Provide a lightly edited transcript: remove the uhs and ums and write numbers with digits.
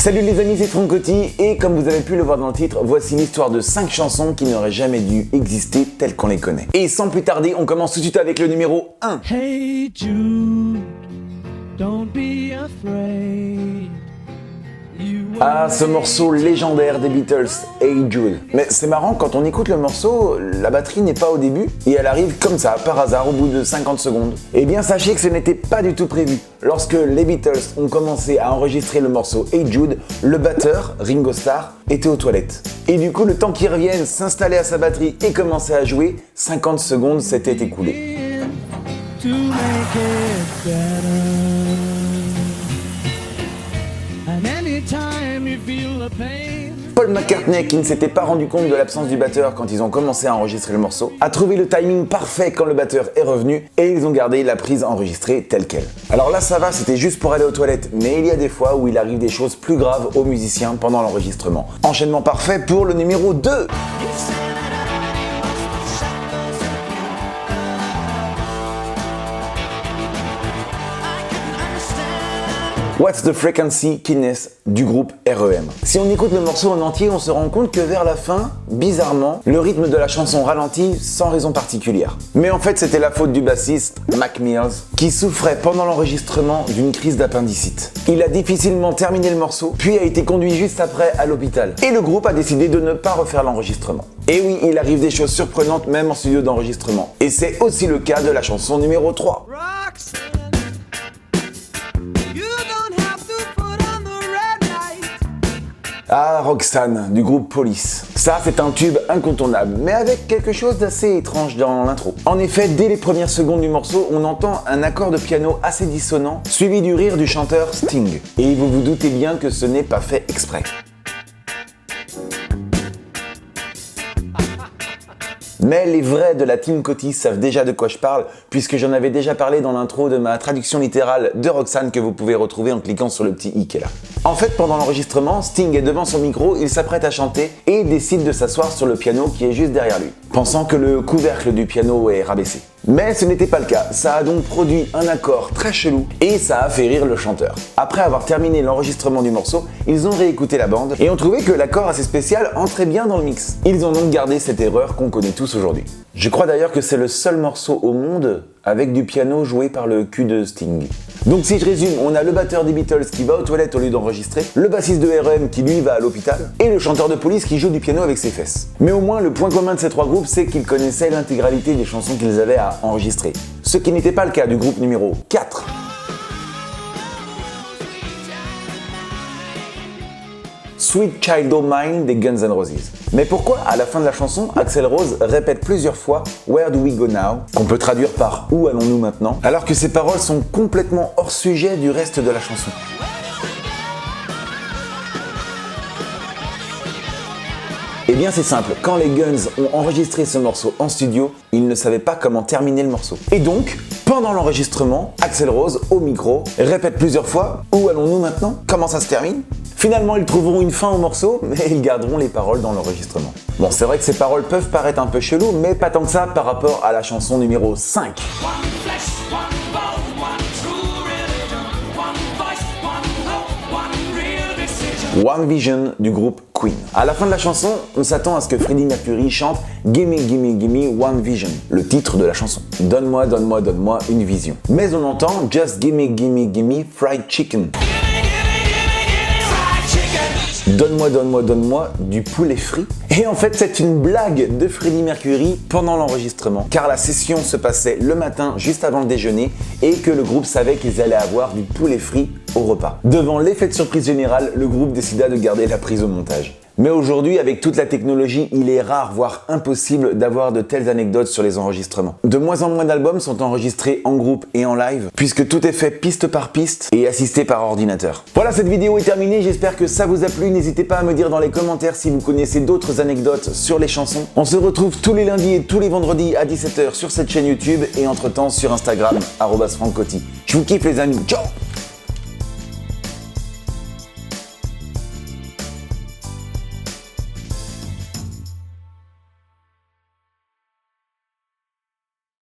Salut les amis, c'est Franck Coty et comme vous avez pu le voir dans le titre, voici l'histoire de 5 chansons qui n'auraient jamais dû exister telles qu'on les connaît. Et sans plus tarder, on commence tout de suite avec le numéro 1. Hey Jude, don't be afraid. Ah, ce morceau légendaire des Beatles, Hey Jude. Mais c'est marrant, quand on écoute le morceau, la batterie n'est pas au début et elle arrive comme ça, par hasard, au bout de 50 secondes. Eh bien, sachez que ce n'était pas du tout prévu. Lorsque les Beatles ont commencé à enregistrer le morceau Hey Jude, le batteur, Ringo Starr, était aux toilettes. Et du coup, le temps qu'il revienne, s'installer à sa batterie et commencer à jouer, 50 secondes s'étaient écoulées. To make it better. And anytime you feel the pain. Paul McCartney, qui ne s'était pas rendu compte de l'absence du batteur quand ils ont commencé à enregistrer le morceau, a trouvé le timing parfait quand le batteur est revenu et ils ont gardé la prise enregistrée telle quelle. Alors là ça va, c'était juste pour aller aux toilettes, mais il y a des fois où il arrive des choses plus graves aux musiciens pendant l'enregistrement. Enchaînement parfait pour le numéro 2. What's the Frequency Keenness du groupe R.E.M. Si on écoute le morceau en entier, on se rend compte que vers la fin, bizarrement, le rythme de la chanson ralentit sans raison particulière. Mais en fait, c'était la faute du bassiste, Mac Mills, qui souffrait pendant l'enregistrement d'une crise d'appendicite. Il a difficilement terminé le morceau, puis a été conduit juste après à l'hôpital. Et le groupe a décidé de ne pas refaire l'enregistrement. Et oui, il arrive des choses surprenantes même en studio d'enregistrement. Et c'est aussi le cas de la chanson numéro 3. Ah, Roxanne, du groupe Police. Ça, c'est un tube incontournable, mais avec quelque chose d'assez étrange dans l'intro. En effet, dès les premières secondes du morceau, on entend un accord de piano assez dissonant, suivi du rire du chanteur Sting. Et vous vous doutez bien que ce n'est pas fait exprès. Mais les vrais de la Team Coty savent déjà de quoi je parle, puisque j'en avais déjà parlé dans l'intro de ma traduction littérale de Roxanne que vous pouvez retrouver en cliquant sur le petit i qui est là. En fait, pendant l'enregistrement, Sting est devant son micro, il s'apprête à chanter et décide de s'asseoir sur le piano qui est juste derrière lui, pensant que le couvercle du piano est rabaissé. Mais ce n'était pas le cas, ça a donc produit un accord très chelou et ça a fait rire le chanteur. Après avoir terminé l'enregistrement du morceau, ils ont réécouté la bande et ont trouvé que l'accord assez spécial entrait bien dans le mix. Ils ont donc gardé cette erreur qu'on connaît tous aujourd'hui. Je crois d'ailleurs que c'est le seul morceau au monde avec du piano joué par le cul de Sting. Donc si je résume, on a le batteur des Beatles qui va aux toilettes au lieu d'enregistrer, le bassiste de R.E.M. qui lui va à l'hôpital, et le chanteur de Police qui joue du piano avec ses fesses. Mais au moins, le point commun de ces trois groupes, c'est qu'ils connaissaient l'intégralité des chansons qu'ils avaient à enregistrer. Ce qui n'était pas le cas du groupe numéro 4. Sweet Child O' Mine des Guns N' Roses. Mais pourquoi, à la fin de la chanson, Axl Rose répète plusieurs fois Where do we go now, qu'on peut traduire par Où allons-nous maintenant, alors que ces paroles sont complètement hors sujet du reste de la chanson. Eh bien c'est simple, quand les Guns ont enregistré ce morceau en studio, ils ne savaient pas comment terminer le morceau. Et donc, pendant l'enregistrement, Axl Rose, au micro, répète plusieurs fois « Où allons-nous maintenant ? Comment ça se termine ?» Finalement, ils trouveront une fin au morceau, mais ils garderont les paroles dans l'enregistrement. Bon, c'est vrai que ces paroles peuvent paraître un peu cheloues, mais pas tant que ça par rapport à la chanson numéro 5. One Vision du groupe Queen. À la fin de la chanson, on s'attend à ce que Freddie Mercury chante Gimme, gimme, gimme One Vision, le titre de la chanson. Donne-moi, donne-moi, donne-moi une vision. Mais on entend Just gimme, gimme, gimme fried chicken. Donne-moi, donne-moi, donne-moi du poulet frit. Et en fait, c'est une blague de Freddie Mercury pendant l'enregistrement, car la session se passait le matin, juste avant le déjeuner, et que le groupe savait qu'ils allaient avoir du poulet frit au repas. Devant l'effet de surprise général, le groupe décida de garder la prise au montage. Mais aujourd'hui, avec toute la technologie, il est rare, voire impossible d'avoir de telles anecdotes sur les enregistrements. De moins en moins d'albums sont enregistrés en groupe et en live, puisque tout est fait piste par piste et assisté par ordinateur. Voilà, cette vidéo est terminée, j'espère que ça vous a plu. N'hésitez pas à me dire dans les commentaires si vous connaissez d'autres anecdotes sur les chansons. On se retrouve tous les lundis et tous les vendredis à 17h sur cette chaîne YouTube et entre-temps sur Instagram, @FrankCoty. Je vous kiffe les amis, ciao!